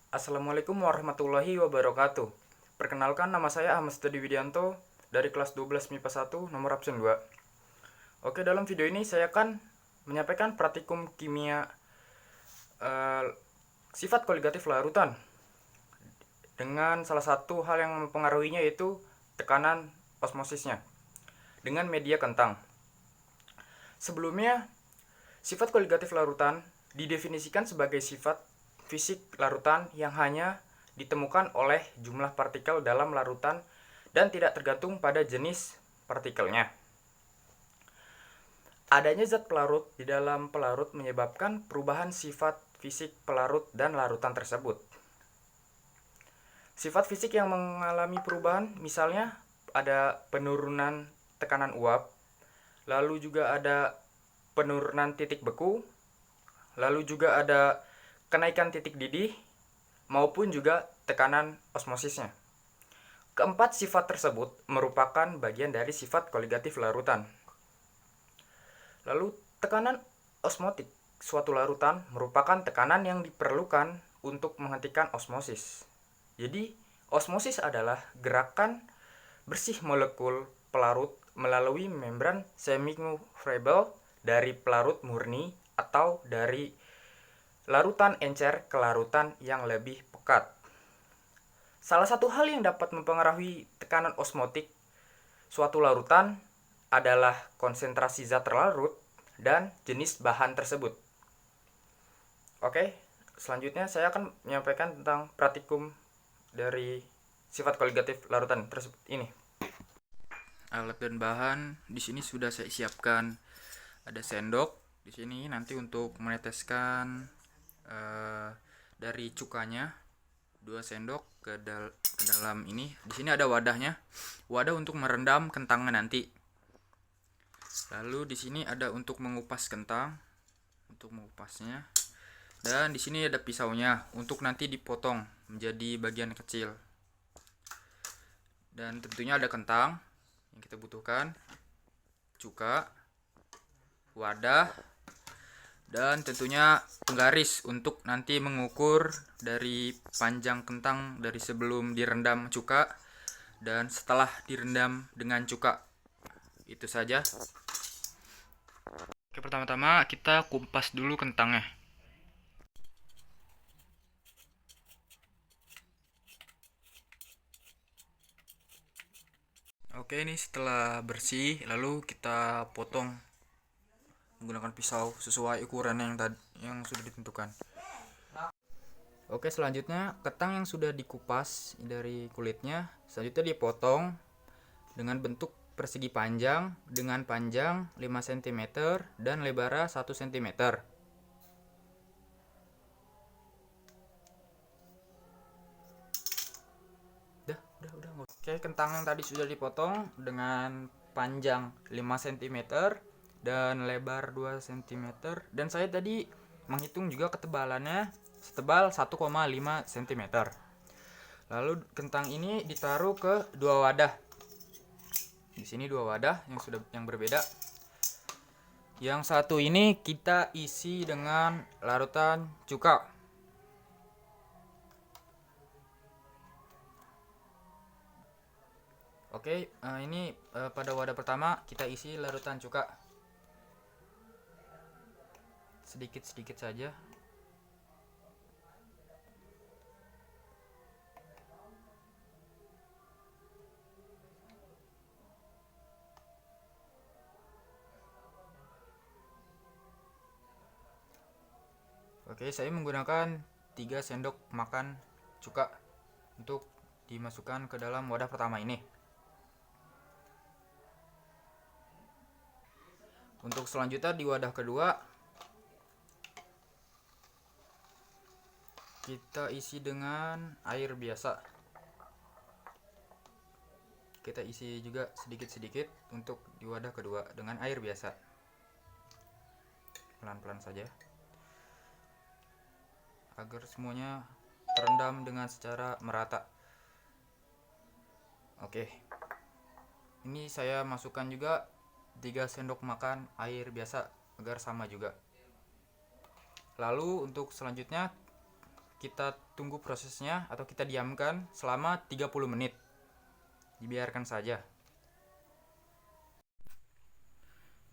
Assalamualaikum warahmatullahi wabarakatuh. Perkenalkan, nama saya Ahmad Studi Widianto dari kelas 12 MIPA 1 nomor absen 2. Oke, dalam video ini saya akan menyampaikan praktikum kimia eh, sifat koligatif larutan dengan salah satu hal yang mempengaruhinya yaitu tekanan osmosisnya dengan media kentang. Sebelumnya, sifat koligatif larutan didefinisikan sebagai sifat fisik larutan yang hanya ditemukan oleh jumlah partikel dalam larutan dan tidak tergantung pada jenis partikelnya. Adanya zat pelarut di dalam pelarut menyebabkan perubahan sifat fisik pelarut dan larutan tersebut. Sifat fisik yang mengalami perubahan misalnya ada penurunan tekanan uap, lalu juga ada penurunan titik beku, lalu juga ada kenaikan titik didih, maupun juga tekanan osmosisnya. Keempat sifat tersebut merupakan bagian dari sifat koligatif larutan. Lalu tekanan osmotik suatu larutan merupakan tekanan yang diperlukan untuk menghentikan osmosis. Jadi, osmosis adalah gerakan bersih molekul pelarut melalui membran semi-movable dari pelarut murni atau dari larutan encer ke larutan yang lebih pekat. Salah satu hal yang dapat mempengaruhi tekanan osmotik suatu larutan adalah konsentrasi zat terlarut dan jenis bahan tersebut. Oke, selanjutnya saya akan menyampaikan tentang praktikum dari sifat koligatif larutan tersebut ini. Alat dan bahan di sini sudah saya siapkan. Ada sendok di sini nanti untuk meneteskan dari cukanya 2 sendok ke dalam ini. Di sini ada wadahnya. Wadah untuk merendam kentangnya nanti. Lalu di sini ada untuk mengupas kentang, untuk mengupasnya. Dan di sini ada pisaunya untuk nanti dipotong menjadi bagian kecil. Dan tentunya ada kentang yang kita butuhkan, cuka, wadah, dan tentunya penggaris untuk nanti mengukur dari panjang kentang dari sebelum direndam cuka dan setelah direndam dengan cuka. Itu saja. Oke, pertama-tama kita kupas dulu kentangnya. Oke, ini setelah bersih lalu kita potong menggunakan pisau sesuai ukuran yang sudah ditentukan. Oke, selanjutnya kentang yang sudah dikupas dari kulitnya selanjutnya dipotong dengan bentuk persegi panjang dengan panjang 5 cm dan lebar 1 cm. Udah. Oke, kentang yang tadi sudah dipotong dengan panjang 5 cm dan lebar 2 cm dan saya tadi menghitung juga ketebalannya setebal 1,5 cm. Lalu kentang ini ditaruh ke dua wadah. Di sini dua wadah yang berbeda. Yang satu ini kita isi dengan larutan cuka. Oke, ini pada wadah pertama kita isi larutan cuka. Sedikit-sedikit saja. Oke, saya menggunakan 3 sendok makan cuka untuk dimasukkan ke dalam wadah pertama ini. Untuk selanjutnya di wadah kedua kita isi dengan air biasa. Kita isi juga sedikit-sedikit untuk di wadah kedua dengan air biasa. Pelan-pelan saja agar semuanya terendam dengan secara merata. Oke, ini saya masukkan juga 3 sendok makan air biasa agar sama juga. Lalu untuk selanjutnya kita tunggu prosesnya atau kita diamkan selama 30 menit. Dibiarkan saja.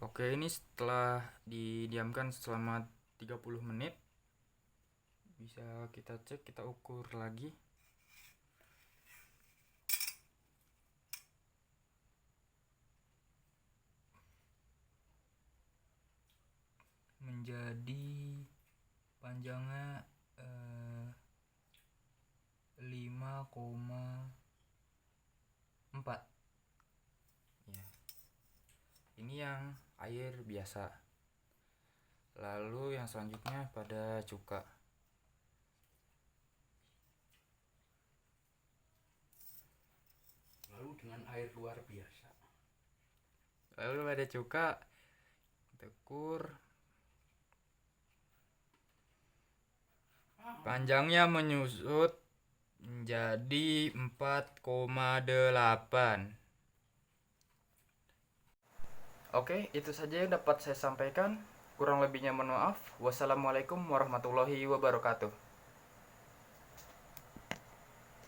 Oke, ini setelah didiamkan selama 30 menit, bisa kita cek, kita ukur lagi. Menjadi panjangnya 5,4 ya. Ini yang air biasa. Lalu yang selanjutnya pada cuka. Lalu dengan air luar biasa. Lalu pada cuka tekur. Panjangnya menyusut menjadi 4,8. Oke, itu saja yang dapat saya sampaikan. Kurang lebihnya mohon maaf. Wassalamualaikum warahmatullahi wabarakatuh.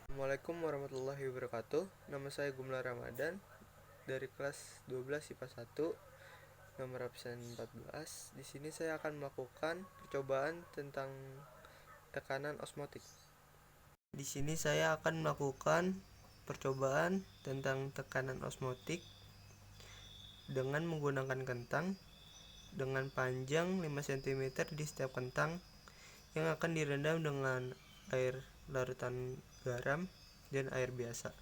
Assalamualaikum warahmatullahi wabarakatuh. Nama saya Gumlar Ramadan dari kelas 12 IPA 1, nomor absen 14. Di sini saya akan melakukan percobaan tentang tekanan osmotik. Di sini saya akan melakukan percobaan tentang tekanan osmotik dengan menggunakan kentang dengan panjang 5 cm di setiap kentang yang akan direndam dengan air larutan garam dan air biasa.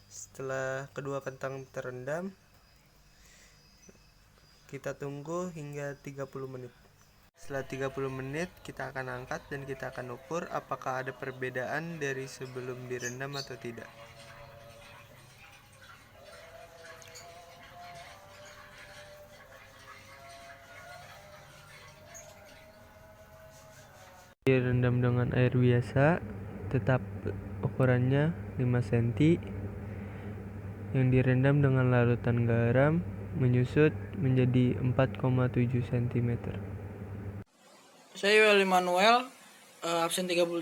Setelah kedua kentang terendam, kita tunggu hingga 30 menit. Setelah 30 menit kita akan angkat dan kita akan ukur apakah ada perbedaan dari sebelum direndam atau tidak. Direndam dengan air biasa, tetap ukurannya 5 cm. Yang direndam dengan larutan garam menyusut menjadi 4,7 cm. Saya Welly Manuel, absen 33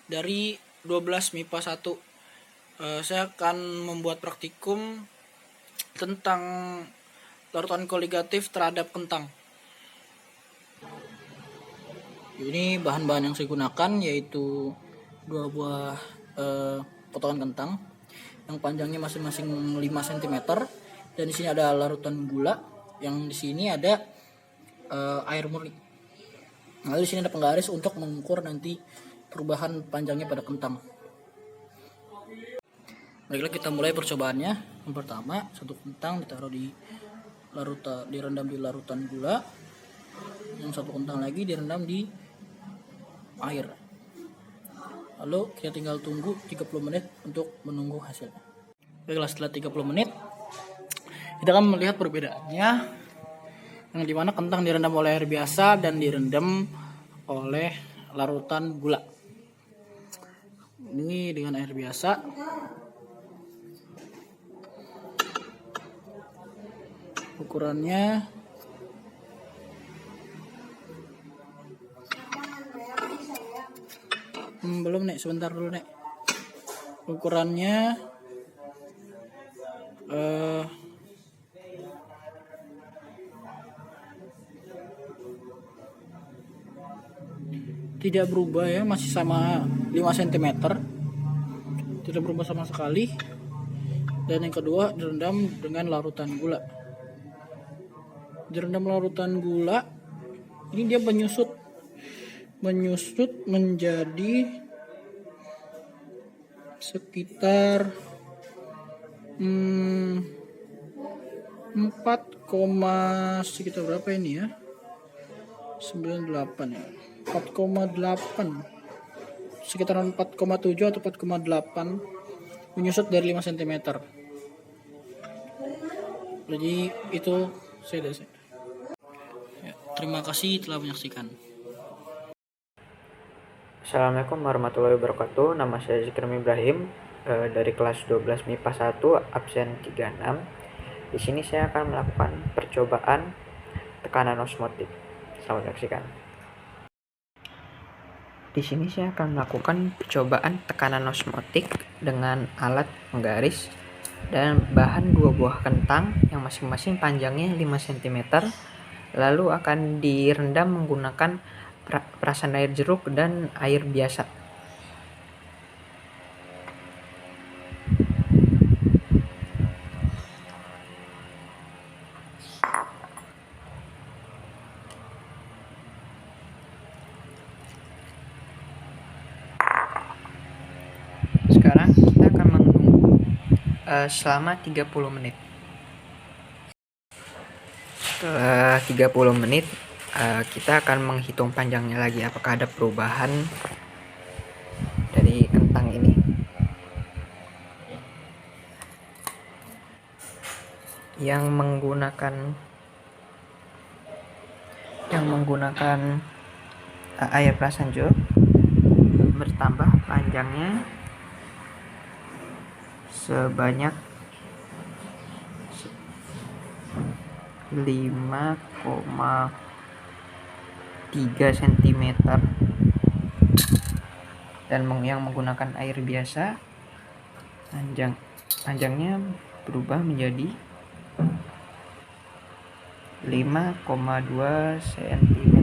dari 12 MIPA 1. Saya akan membuat praktikum tentang larutan koligatif terhadap kentang. Ini bahan-bahan yang saya gunakan yaitu 2 buah potongan kentang yang panjangnya masing-masing 5 cm, dan di sini ada larutan gula, yang di sini ada air murni. Lalu di sini ada penggaris untuk mengukur nanti perubahan panjangnya pada kentang. Baiklah, kita mulai percobaannya. Yang pertama, satu kentang ditaruh direndam di larutan gula. Yang satu kentang lagi direndam di air. Lalu kita tinggal tunggu 30 menit untuk menunggu hasilnya. Baiklah, setelah 30 menit kita akan melihat perbedaannya, yang dimana kentang direndam oleh air biasa dan direndam oleh larutan gula. Ini dengan air biasa. Ukurannya belum nek, sebentar dulu nek. Ukurannya tidak berubah ya, masih sama 5 cm, tidak berubah sama sekali. Dan yang kedua, direndam dengan larutan gula. Direndam larutan gula, ini dia menyusut menjadi sekitar 4, sekitar berapa ini ya, 98 ya, 4,8, sekitar 4,7 atau 4,8, menyusut dari 5 cm. Jadi itu saya. Ya, terima kasih telah menyaksikan. Assalamualaikum warahmatullahi wabarakatuh. Nama saya Zikrim Ibrahim dari kelas 12 MIPA 1 absen 36. Di sini saya akan melakukan percobaan tekanan osmotik. Selamat menyaksikan. Di sini saya akan melakukan percobaan tekanan osmotik dengan alat penggaris dan bahan 2 buah kentang yang masing-masing panjangnya 5 cm. Lalu akan direndam menggunakan perasan air jeruk dan air biasa. Sekarang kita akan menunggu selama 30 menit. Setelah 30 menit kita akan menghitung panjangnya lagi apakah ada perubahan dari kentang ini. Yang menggunakan air perasan jeruk bertambah panjangnya sebanyak 5,3 cm, dan yang menggunakan air biasa panjangnya berubah menjadi 5,2 cm.